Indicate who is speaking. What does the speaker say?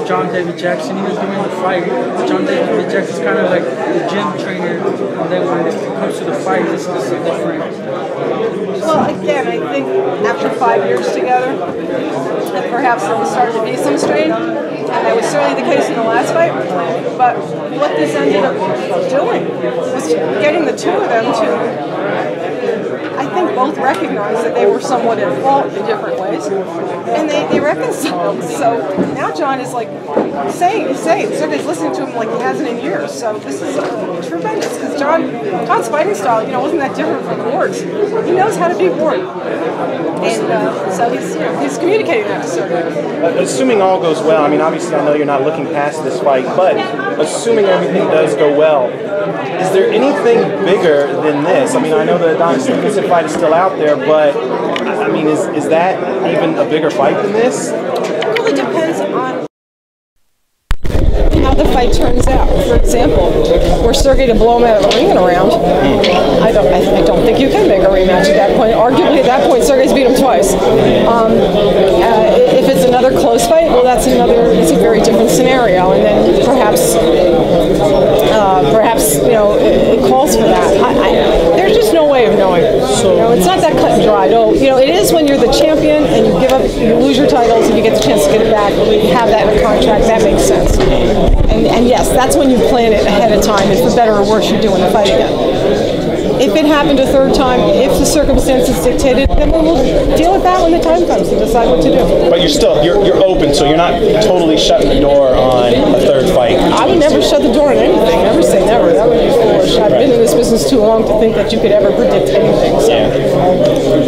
Speaker 1: John David Jackson. He was giving the fight. John David Jackson's kind of like the gym trainer, and then when it comes to the fight, this is different.
Speaker 2: Well, again, I think after 5 years together, that perhaps there was starting to be some strain, and that was certainly the case in the last fight. But what this ended up doing was getting the two of them to, I think, both recognize that they were somewhat at fault in different ways, and they reconciled. So now John is like saying, Sergey's listening to him like he hasn't in years. So this is tremendous, because John's fighting style, wasn't that different from Ward's. He knows how to be Ward, and so he's communicating that to Sergey.
Speaker 3: Assuming all goes well, I mean, obviously I know you're not looking past this fight, but assuming everything does go well, is there anything bigger than this? I mean, I know the Adonis Stevenson fight is still out there, but I mean, is that even a bigger fight than this?
Speaker 2: It really depends on how the fight turns out. For example, were Sergey to blow him out of the ring in a round, I don't think you can make a rematch at that point. Arguably, at that point, Sergey's beat him twice. If it's another close fight, well, it's a very different scenario, and then perhaps it calls for that. There's just no way of knowing. It's not that cut and dried. It is when you're the champion and you lose your titles and you get the chance to get it back. You have that in a contract. That makes sense. And yes, that's when you plan it ahead of time, and for better or worse, you're doing the fight again. If it happened a third time, if the circumstances dictated, then we'll deal with that when the time comes and decide what to do.
Speaker 3: But you're open, so you're not totally shutting the door on a third fight.
Speaker 2: I would never shut the door on anything. Never say never. That would be foolish. I've been in this business too long to think that you could ever predict anything. So.